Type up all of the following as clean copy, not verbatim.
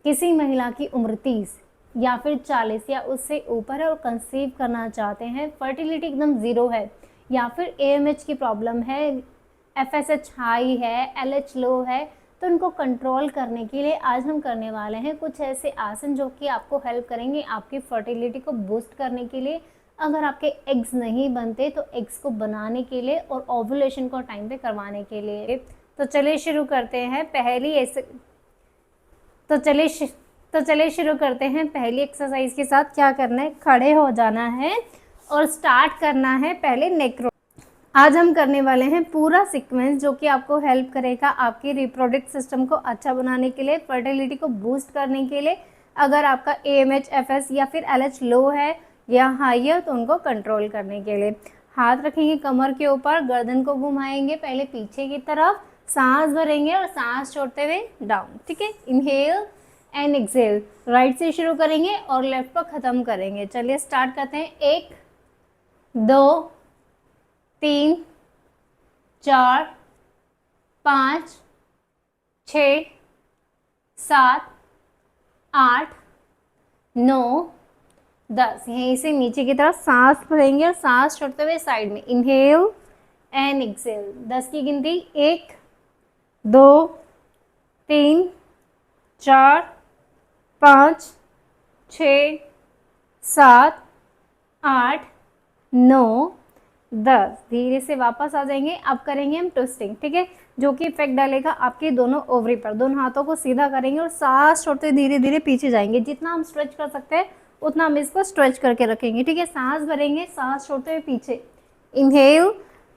किसी महिला की उम्र 30 या फिर 40 या उससे ऊपर है और कंसीव करना चाहते हैं, फर्टिलिटी एकदम ज़ीरो है या फिर एएमएच की प्रॉब्लम है, एफएसएच हाई है, एलएच लो है, तो उनको कंट्रोल करने के लिए आज हम करने वाले हैं कुछ ऐसे आसन जो कि आपको हेल्प करेंगे आपकी फर्टिलिटी को बूस्ट करने के लिए। अगर आपके एग्स नहीं बनते तो एग्स को बनाने के लिए और ओव्यूलेशन को टाइम पे करवाने के लिए। तो चलिए शुरू करते हैं पहली एक्सरसाइज के साथ। क्या करना है, खड़े हो जाना है और स्टार्ट करना है पहले नेक रोल। आज हम करने वाले हैं पूरा सीक्वेंस जो कि आपको हेल्प करेगा आपकी रिप्रोडक्टिव सिस्टम को अच्छा बनाने के लिए, फर्टिलिटी को बूस्ट करने के लिए। अगर आपका एएमएच, एफएस या फिर एलएच लो है या हाई है तो उनको कंट्रोल करने के लिए हाथ रखेंगे कमर के ऊपर, गर्दन को घुमाएंगे पहले पीछे की तरफ, सांस भरेंगे और सांस छोड़ते हुए डाउन। ठीक है, इनहेल एंड एक्सेल। राइट से शुरू करेंगे और लेफ्ट पर ख़त्म करेंगे। चलिए स्टार्ट करते हैं। 1 2 3 4 5 6 7 8 9 10। यहीं से नीचे की तरफ सांस भरेंगे और सांस छोड़ते हुए साइड में इनहेल एंड एक्सेल। 10 की गिनती 1 2 3 4 5 6 7 8 9 10। धीरे से वापस आ जाएंगे। अब करेंगे हम ट्विस्टिंग, ठीक है, जो कि इफेक्ट डालेगा आपके दोनों ओवरी पर। दोनों हाथों को सीधा करेंगे और सांस छोड़ते धीरे धीरे पीछे जाएंगे। जितना हम स्ट्रेच कर सकते हैं उतना हम इसको स्ट्रेच करके रखेंगे। ठीक है, सांस भरेंगे, सांस छोड़ते हुए पीछे, इनहेल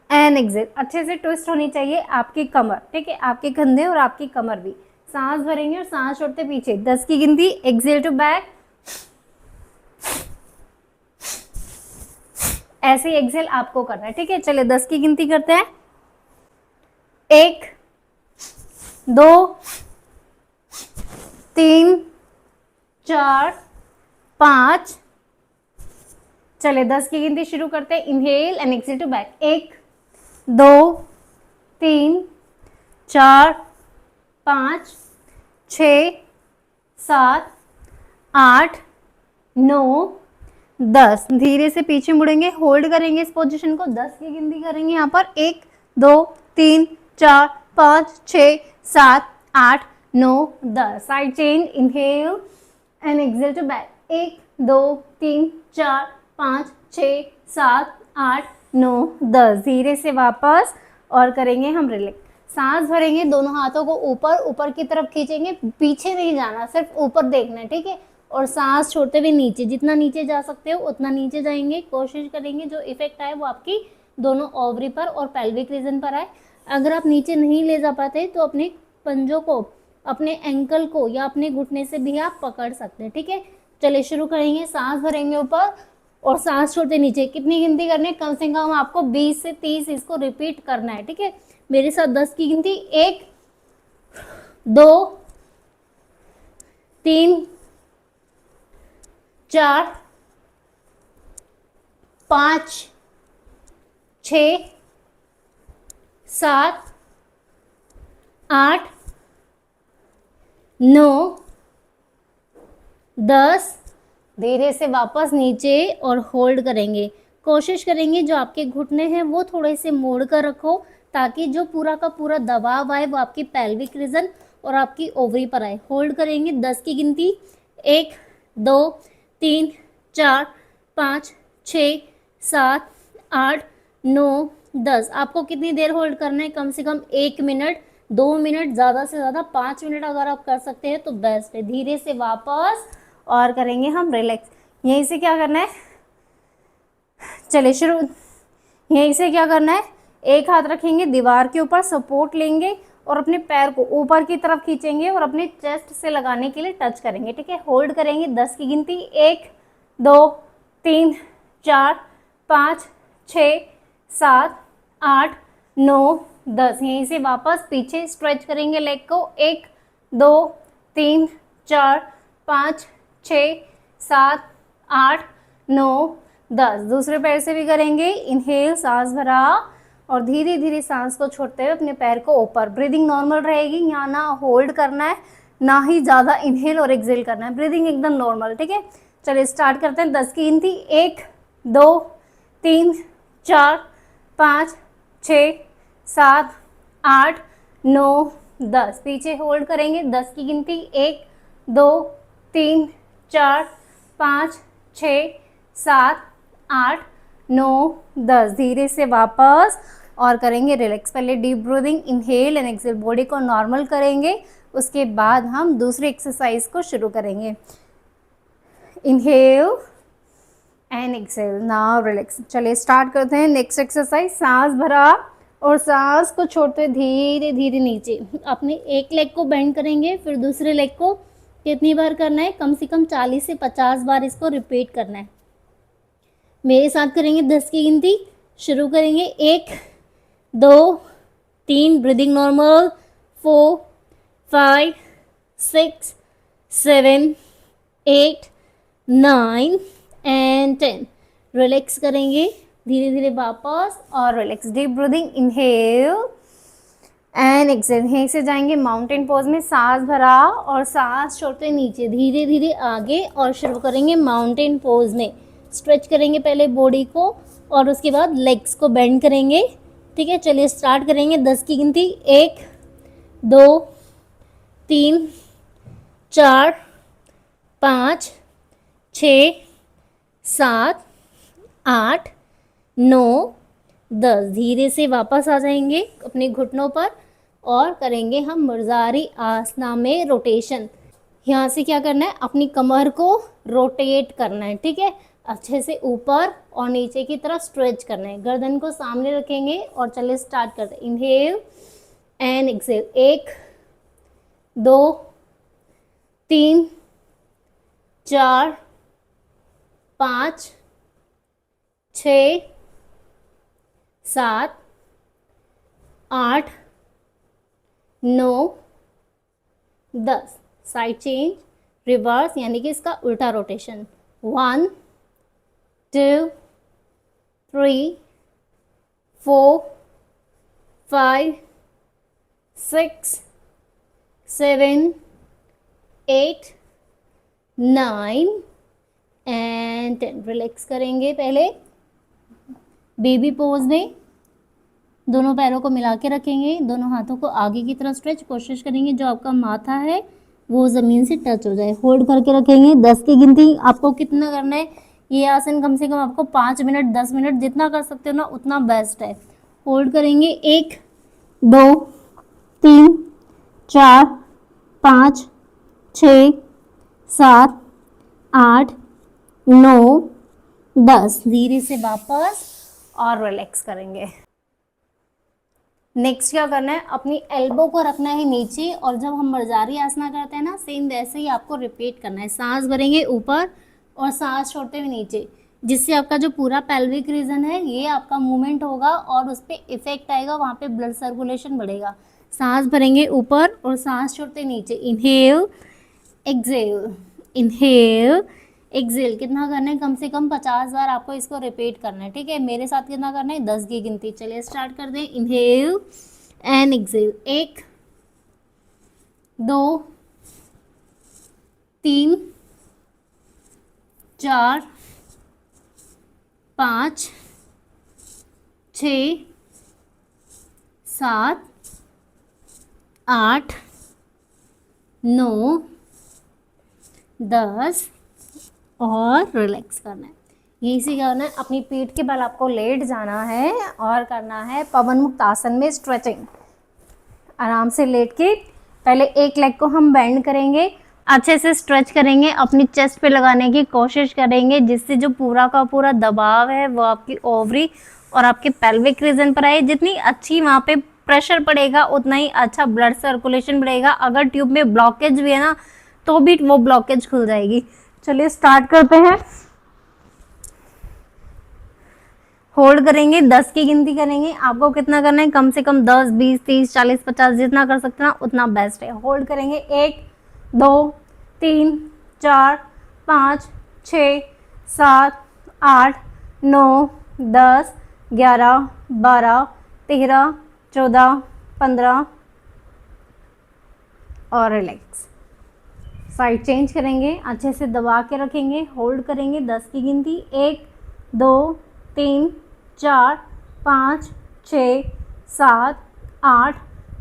एंड एक्सेल। अच्छे से ट्विस्ट होनी चाहिए आपकी कमर, ठीक है, आपके कंधे और आपकी कमर भी। सांस भरेंगे और सांस छोड़ते पीछे। 10 की गिनती, एक्सेल टू बैक। ऐसे ही एक्सेल आपको करना है। ठीक है, चलिए 10 की गिनती करते हैं। 1 2 3 4 5। चलिए 10 की गिनती शुरू करते हैं। Inhale and exhale to back. 1 2 3 4 5 6 7 8 9 10। धीरे से पीछे मुड़ेंगे, होल्ड करेंगे इस पोजीशन को। 10 की गिनती करेंगे यहाँ पर। 1 2 3 4 5 6 7 8 9 10। Side change, inhale and exhale to back. 1 2 3 4 5 6 7 8 9 10। धीरे से वापस और करेंगे हम रिलैक्स। सांस भरेंगे, दोनों हाथों को ऊपर ऊपर की तरफ खींचेंगे, पीछे नहीं जाना, सिर्फ ऊपर देखना है। ठीक है, और सांस छोड़ते हुए नीचे, जितना नीचे जा सकते हो उतना नीचे जाएंगे। कोशिश करेंगे जो इफेक्ट आए वो आपकी दोनों ओवरी पर और पेल्विक रीजन पर आए। अगर आप नीचे नहीं ले जा पाते तो अपने पंजों को, अपने एंकल को या अपने घुटने से भी आप पकड़ सकते हैं। ठीक है, चलिए शुरू करेंगे। सांस भरेंगे ऊपर और सांस छोड़ते नीचे। कितनी गिनती करनी है, कम से कम आपको 20 से 30 इसको रिपीट करना है। ठीक है, मेरे साथ 10 की गिनती। 1 2 3 4 5 6 7 8 9 10। धीरे से वापस नीचे और होल्ड करेंगे। कोशिश करेंगे जो आपके घुटने हैं वो थोड़े से मोड़ कर रखो ताकि जो पूरा का पूरा दबाव आए वो आपकी पेल्विक रीजन और आपकी ओवरी पर आए। होल्ड करेंगे। 10 की गिनती। 1 2 3 4 5 6 7 8 9 10। आपको कितनी देर होल्ड करना है, कम से कम 1 मिनट, 2 मिनट, ज़्यादा से ज़्यादा 5 मिनट अगर आप कर सकते हैं तो बेस्ट है। धीरे से वापस और करेंगे हम रिलैक्स। यहीं से क्या करना है, चलिए शुरू। यहीं से क्या करना है, एक हाथ रखेंगे दीवार के ऊपर, सपोर्ट लेंगे और अपने पैर को ऊपर की तरफ खींचेंगे और अपने चेस्ट से लगाने के लिए टच करेंगे। ठीक है, होल्ड करेंगे। 10 की गिनती। 1 2 3 4 5 6 7 8 9 10। यहीं से वापस पीछे स्ट्रेच करेंगे लेग को। 1 2 3 4 5 6 7 8 9 10। दूसरे पैर से भी करेंगे। इनहेल, सांस भरा और धीरे धीरे सांस को छोड़ते हुए अपने पैर को ऊपर। ब्रीदिंग नॉर्मल रहेगी, यहाँ ना होल्ड करना है ना ही ज़्यादा इनहेल और एक्सेल करना है, ब्रीदिंग एकदम नॉर्मल, ठीक है। चलिए स्टार्ट करते हैं। 10 की गिनती, 1 2 3 4 5 6 7 8 9 10। पीछे होल्ड करेंगे। 10 की गिनती, 1 2 3 4 5 6 7 8 9 10। धीरे से वापस और करेंगे रिलैक्स। पहले deep breathing, inhale and exhale, body को नॉर्मल करेंगे। उसके बाद हम दूसरी एक्सरसाइज को शुरू करेंगे। Inhale and exhale, now relax. चलिए स्टार्ट करते हैं नेक्स्ट एक्सरसाइज। सांस भरा और सांस को छोड़ते धीरे धीरे नीचे। अपने एक लेग को बेंड करेंगे, फिर दूसरे लेग को कितनी बार करना है, कम से कम 40 से 50 बार इसको रिपीट करना है। मेरे साथ करेंगे। 10 की गिनती शुरू करेंगे। 1 2 3, ब्रीदिंग नॉर्मल, 4 5 6 7 8 9 एंड 10। रिलैक्स करेंगे धीरे धीरे वापस और relax. Deep breathing, inhale and exhale. यहीं से जाएंगे माउंटेन पोज में। सांस भरा और सांस छोड़ते नीचे, धीरे धीरे आगे और शुरू करेंगे माउंटेन पोज में। स्ट्रेच करेंगे पहले बॉडी को और उसके बाद लेग्स को बेंड करेंगे, ठीक है। चलिए स्टार्ट करेंगे। 10 की गिनती, 1 2 3 4 5 6 7 8 9 10। धीरे से वापस आ जाएंगे अपने घुटनों पर और करेंगे हम मुर्जारी आसना में रोटेशन। यहाँ से क्या करना है, अपनी कमर को रोटेट करना है, ठीक है। अच्छे से ऊपर और नीचे की तरफ स्ट्रेच करना है। गर्दन को सामने रखेंगे और चलिए स्टार्ट करते हैं। Inhale and exhale. 1 2 3 4 5 6 7 8 9 10। Side change, reverse, यानी कि इसका उल्टा रोटेशन। 1 2 3 4 5 6 7 8 9 एंड 10। रिलैक्स करेंगे पहले बेबी पोज में। दोनों पैरों को मिला के रखेंगे, दोनों हाथों को आगे की तरफ स्ट्रेच, कोशिश करेंगे जो आपका माथा है वो ज़मीन से टच हो जाए। होल्ड करके रखेंगे। 10 की गिनती आपको कितना करना है, ये आसन कम से कम आपको 5 मिनट 10 मिनट जितना कर सकते हो ना उतना बेस्ट है। होल्ड करेंगे। 1 2 3 4 5 6 7 8 9 10। धीरे से वापस और रिलैक्स करेंगे। नेक्स्ट क्या करना है, अपनी एल्बो को रखना है नीचे और जब हम मर्जारी आसना करते हैं ना, सेम वैसे ही आपको रिपीट करना है। सांस भरेंगे ऊपर और सांस छोड़ते हुए नीचे, जिससे आपका जो पूरा पेल्विक रीजन है ये आपका मूवमेंट होगा और उस पर इफेक्ट आएगा, वहाँ पे ब्लड सर्कुलेशन बढ़ेगा। सांस भरेंगे ऊपर और सांस छोड़ते नीचे। Inhale exhale, inhale exhale. कितना करना है, कम से कम 50 बार आपको इसको रिपीट करना है, ठीक है। मेरे साथ कितना करना है, 10 की गिनती। चलिए स्टार्ट कर दें। Inhale and exhale. 1 2 3 4 5 6 7 8 9 10 और रिलैक्स करना है। यही से क्या करना है, अपनी पीठ के बल आपको लेट जाना है और करना है पवन मुक्त आसन में स्ट्रेचिंग। आराम से लेट के पहले एक लेग को हम बेंड करेंगे, अच्छे से स्ट्रेच करेंगे, अपनी चेस्ट पे लगाने की कोशिश करेंगे, जिससे जो पूरा का पूरा दबाव है वो आपकी ओवरी और आपके पेल्विक रीजन पर आए। जितनी अच्छी वहाँ पे प्रेशर पड़ेगा उतना ही अच्छा ब्लड सर्कुलेशन बढ़ेगा। अगर ट्यूब में ब्लॉकेज भी है ना तो भी वो ब्लॉकेज खुल जाएगी। चलिए स्टार्ट करते हैं। होल्ड करेंगे, 10 की गिनती करेंगे। आपको कितना करना है, कम से कम 10 20 30 40 50 जितना कर सकते हैं ना उतना बेस्ट है। होल्ड करेंगे। 1 2 3 4 5 6 7 8 9 10 11 12 13 14 15 और रिलैक्स। साइड चेंज करेंगे, अच्छे से दबा के रखेंगे, होल्ड करेंगे 10 की गिनती, 1 2 3 4 5 6 7 8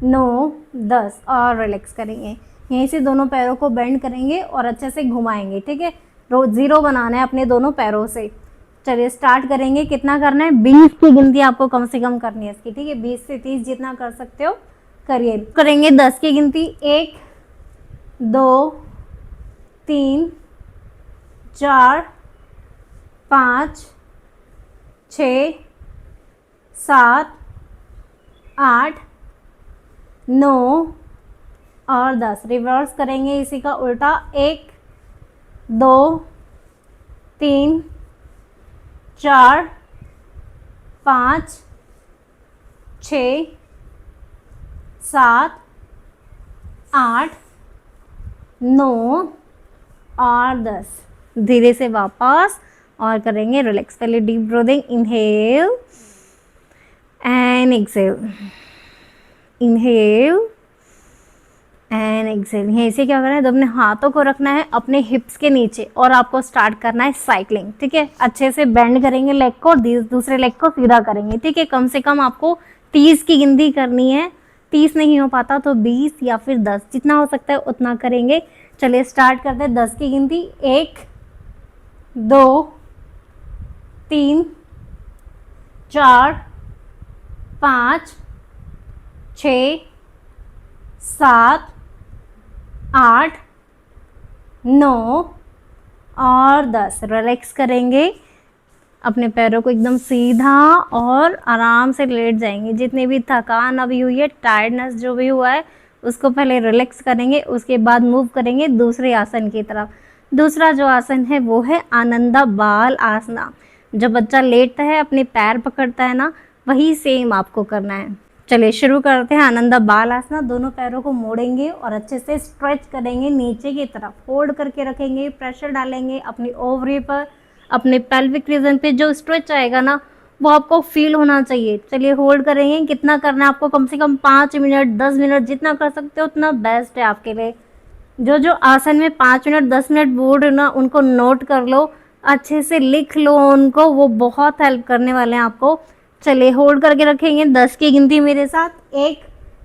9 10 और रिलैक्स करेंगे। यहीं से दोनों पैरों को बेंड करेंगे और अच्छे से घुमाएंगे, ठीक है। ज़ीरो बनाना है अपने दोनों पैरों से। चलिए स्टार्ट करेंगे। कितना करना है, 20 की गिनती आपको कम से कम करनी है इसकी, ठीक है। 20 से 30 जितना कर सकते हो करिए। करेंगे 10 की गिनती, 1 2 3 4 5 6 7 8 9 और 10। रिवर्स करेंगे इसी का उल्टा, 1 2 3 4 5 6 7 8 9 और 10। धीरे से वापस और करेंगे रिलैक्स। पहले deep breathing, inhale and exhale, inhale and exhale. यहीं से क्या करना है, तो अपने हाथों को रखना है अपने हिप्स के नीचे और आपको स्टार्ट करना है साइकिलिंग, ठीक है। अच्छे से बेंड करेंगे लेग को और दूसरे लेग को सीधा करेंगे, ठीक है। कम से कम आपको 30 की गिनती करनी है। 30 नहीं हो पाता तो 20 या फिर 10, जितना हो सकता है उतना करेंगे। चलिए स्टार्ट करते हैं 10 की गिनती, 1 2 3 4 5 6 7 8 9 और 10। रिलैक्स करेंगे अपने पैरों को एकदम सीधा और आराम से लेट जाएंगे। जितनी भी थकान अभी हुई है, टायर्डनेस जो भी हुआ है, उसको पहले रिलैक्स करेंगे, उसके बाद मूव करेंगे दूसरे आसन की तरफ। दूसरा जो आसन है वो है आनंदा बाल आसना। जब बच्चा लेटता है अपने पैर पकड़ता है ना, वही सेम आपको करना है। चलिए शुरू करते हैं आनंदा बाल आसना। दोनों पैरों को मोड़ेंगे और अच्छे से स्ट्रेच करेंगे नीचे की तरफ, होल्ड करके रखेंगे, प्रेशर डालेंगे अपनी ओवरी पर, अपने पेल्विक रीजन पे। जो स्ट्रेच आएगा ना वो आपको फील होना चाहिए। चलिए होल्ड करेंगे। कितना करना है आपको, कम से कम 5 मिनट 10 मिनट, जितना कर सकते हो उतना बेस्ट है आपके लिए। जो जो आसन में 5 मिनट 10 मिनट बोल रहे हो ना, उनको नोट कर लो, अच्छे से लिख लो उनको, वो बहुत हेल्प करने वाले हैं आपको। चलिए होल्ड करके रखेंगे 10 की गिनती मेरे साथ, 1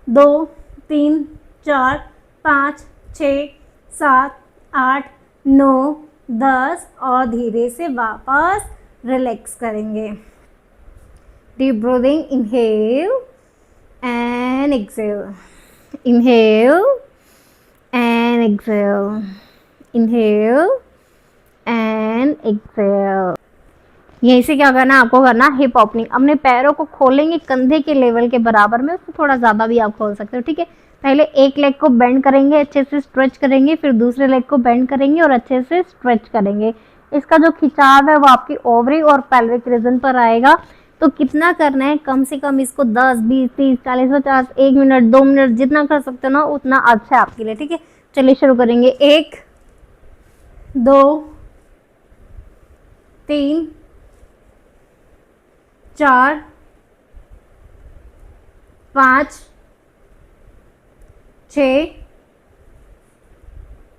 2 3 4 5 6 7 8 9 10 और धीरे से वापस रिलैक्स करेंगे। Deep breathing, inhale and exhale, inhale and exhale, inhale and exhale. यहीं से क्या करना है आपको, करना हिप ओपनिंग। अपने पैरों को खोलेंगे कंधे के लेवल के बराबर में, उससे थोड़ा ज़्यादा भी आप खोल सकते हो, ठीक है। पहले एक लेग को बेंड करेंगे, अच्छे से स्ट्रेच करेंगे, फिर दूसरे लेग को बेंड करेंगे और अच्छे से स्ट्रेच करेंगे। इसका जो खिंचाव है वो आपकी ओवरी और पेल्विक रीजन पर आएगा। तो कितना करना है, कम से कम इसको 10 20 30 40 50 1 मिनट 2 मिनट जितना कर सकते हो ना, उतना अच्छा है आपके लिए, ठीक है। चलिए शुरू करेंगे। 1 2 3 4 5 6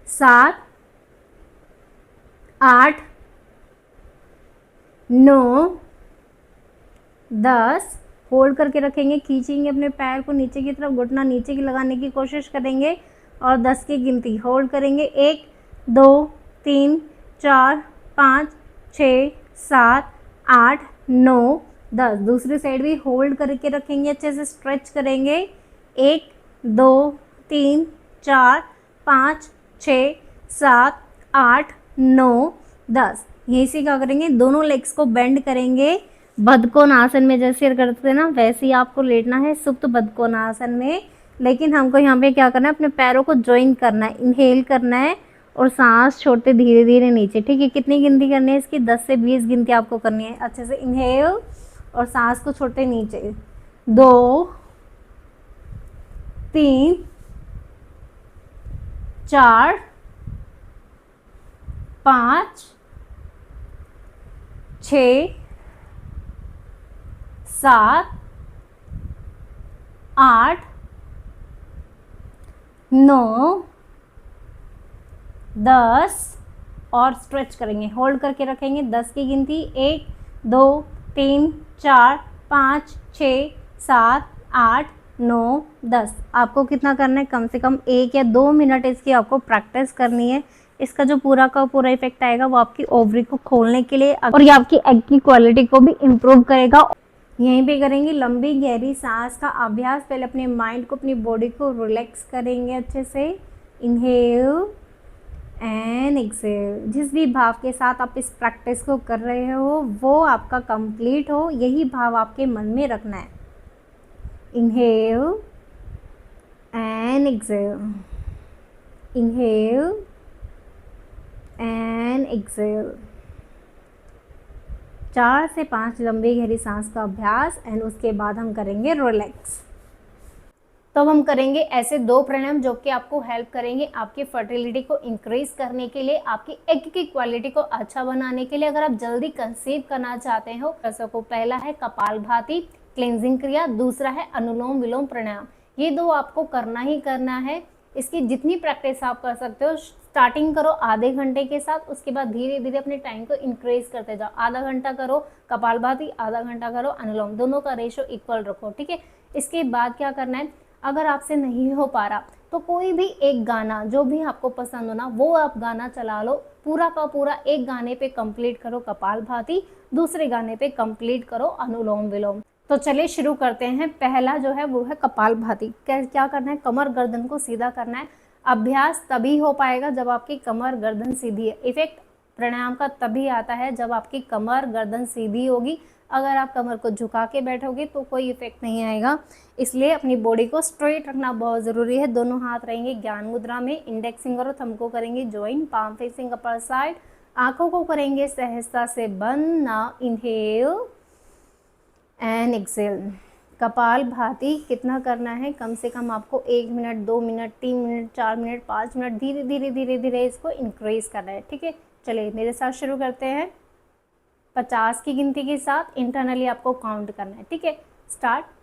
7 8 9 10। होल्ड करके रखेंगे, खींचेंगे अपने पैर को नीचे की तरफ, घुटना नीचे की लगाने की कोशिश करेंगे और 10 की गिनती होल्ड करेंगे। 1 2 3 4 5 6 7 8 9 10। दूसरी साइड भी होल्ड करके रखेंगे, अच्छे से स्ट्रेच करेंगे। 1 2 3 4 5 6 7 8 9 10। यहीं से क्या करेंगे, दोनों लेग्स को बेंड करेंगे। बद्धकोणासन में जैसे करते हैं ना, वैसे ही आपको लेटना है सुप्त बद्धकोणासन में। लेकिन हमको यहाँ पे क्या करना है, अपने पैरों को ज्वाइन करना है, इनहेल करना है और सांस छोड़ते धीरे धीरे नीचे, ठीक है। कितनी गिनती करनी है इसकी, 10 से 20 गिनती आपको करनी है। अच्छे से इनहेल और सांस को छोड़ते नीचे, 2 3 4 5 6 7 8 9 10 और स्ट्रेच करेंगे, होल्ड करके रखेंगे 10 की गिनती, 1 2 3 4 5 6 7 8 9 10। आपको कितना करना है, कम से कम 1 या 2 मिनट इसकी आपको प्रैक्टिस करनी है। इसका जो पूरा का पूरा इफेक्ट आएगा वो आपकी ओवरी को खोलने के लिए और ये आपकी एग की क्वालिटी को भी इम्प्रूव करेगा। यहीं पे करेंगे लंबी गहरी सांस का अभ्यास। पहले अपने माइंड को, अपनी बॉडी को रिलैक्स करेंगे अच्छे से। Inhale and exhale. जिस भी भाव के साथ आप इस प्रैक्टिस को कर रहे हो वो आपका कंप्लीट हो, यही भाव आपके मन में रखना है। Inhale and exhale, inhale and exhale. 4 से 5 लंबी गहरी सांस का अभ्यास एंड उसके बाद हम करेंगे रिलैक्स। तो हम करेंगे ऐसे 2 प्राणायाम जो कि आपको हेल्प करेंगे आपकी फर्टिलिटी को इंक्रीज करने के लिए, आपकी एग की क्वालिटी को अच्छा बनाने के लिए। अगर आप जल्दी कंसीव करना चाहते हो तो पहला है कपालभाति क्लेंजिंग क्रिया, दूसरा है अनुलोम विलोम प्राणायाम। ये 2 आपको करना ही करना है। इसकी जितनी प्रैक्टिस आप कर सकते हो, स्टार्टिंग करो आधे घंटे के साथ, उसके बाद धीरे धीरे अपने टाइम को इंक्रीज करते जाओ। आधा घंटा करो कपालभाति, आधा घंटा करो अनुलोम, दोनों का रेशो इक्वल रखो, ठीक है। इसके बाद क्या करना है, अगर आपसे नहीं हो पा रहा तो कोई भी एक गाना जो भी आपको पसंद हो ना, वो आप गाना चला लो। पूरा का पूरा एक गाने पे कंप्लीट करो कपालभाति, दूसरे गाने पे कंप्लीट करो अनुलोम विलोम। तो चलिए शुरू करते हैं। पहला जो है वो है कपालभाति। क्या करना है, कमर गर्दन को सीधा करना है। अभ्यास तभी हो पाएगा जब आपकी कमर गर्दन सीधी है। इफेक्ट प्राणायाम का तभी आता है जब आपकी कमर गर्दन सीधी होगी। अगर आप कमर को झुका के बैठोगे तो कोई इफेक्ट नहीं आएगा। इसलिए अपनी बॉडी को स्ट्रेट रखना बहुत ज़रूरी है। दोनों हाथ रहेंगे ज्ञान मुद्रा में, इंडेक्स फिंगर और थंब को करेंगे join, palm facing upper side. आंखों को करेंगे सहजता से बंद। Now inhale and exhale. Kapalbhati कितना करना है, कम से कम आपको 1 minute, 2 minute, 3 minute, 4 minute, 5 minute, धीरे धीरे धीरे धीरे इसको इंक्रीज करना है, ठीक है। चलिए मेरे साथ शुरू करते हैं। 50 की गिनती के साथ इंटरनली आपको काउंट करना है, ठीक है। स्टार्ट।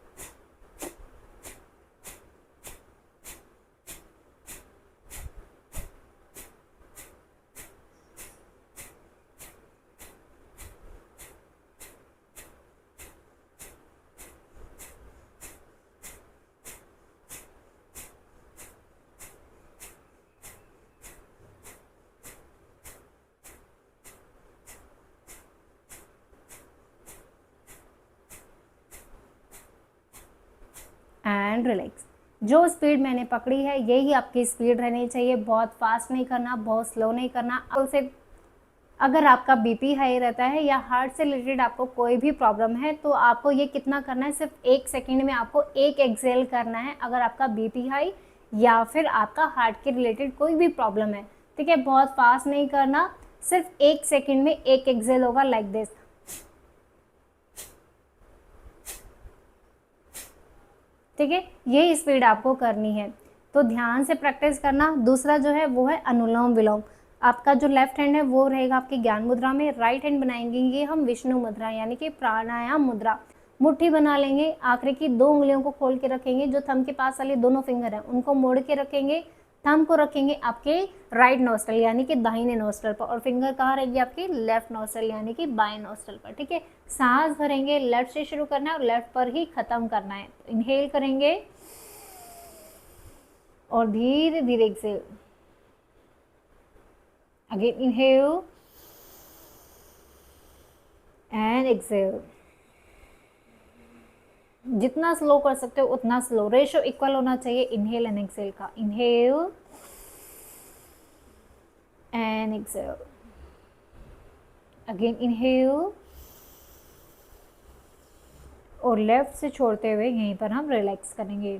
And relax. जो स्पीड मैंने पकड़ी है यही आपकी स्पीड रहनी चाहिए। बहुत फास्ट नहीं करना, बहुत स्लो नहीं करना। उसे अगर आपका बीपी हाई रहता है या हार्ट से रिलेटेड आपको कोई भी प्रॉब्लम है तो आपको ये कितना करना है, सिर्फ 1 सेकेंड में आपको 1 एक्सेल करना है। अगर आपका बीपी हाई या फिर आपका हार्ट के रिलेटेड कोई भी प्रॉब्लम है, ठीक है। बहुत फास्ट नहीं करना, सिर्फ 1 सेकेंड में 1 एक्सेल होगा, लाइक दिस, ठीक है। ये स्पीड आपको करनी है, तो ध्यान से प्रैक्टिस करना। दूसरा जो है वो है अनुलोम विलोम। आपका जो लेफ्ट हैंड है वो रहेगा आपकी ज्ञान मुद्रा में, राइट हैंड बनाएंगे ये हम विष्णु मुद्रा यानी कि प्राणायाम मुद्रा। मुट्ठी बना लेंगे, आखिरी की 2 उंगलियों को खोल के रखेंगे। जो थंब के पास वाले दोनों फिंगर हैं उनको मोड़ के रखेंगे। थंब को रखेंगे आपके राइट नोस्ट्रल यानी कि दाहिने नोस्ट्रल पर, और फिंगर कहाँ रहेगी आपकी लेफ्ट नोस्ट्रल यानी कि बाएं नोस्ट्रल पर, ठीक है। सांस भरेंगे, लेफ्ट से शुरू करना है और लेफ्ट पर ही खत्म करना है। इनहेल करेंगे और धीरे धीरे exhale. Again inhale and exhale. जितना स्लो कर सकते हो उतना स्लो, रेशो इक्वल होना चाहिए इनहेल एंड एक्सेल का। Inhale and exhale. Again inhale और लेफ्ट से छोड़ते हुए यहीं पर हम रिलैक्स करेंगे।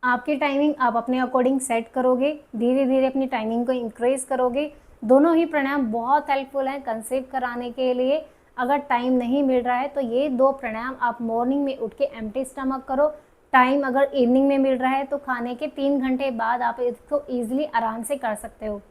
आपकी टाइमिंग आप अपने अकॉर्डिंग सेट करोगे, धीरे धीरे अपनी टाइमिंग को इंक्रीज करोगे। दोनों ही प्राणायाम बहुत हेल्पफुल हैं कंसीव कराने के लिए। अगर टाइम नहीं मिल रहा है तो ये 2 प्राणायाम आप मॉर्निंग में उठ के एम्प्टी स्टमक करो। टाइम अगर इवनिंग में मिल रहा है तो खाने के 3 घंटे बाद आप इसको ईजिली आराम से कर सकते हो।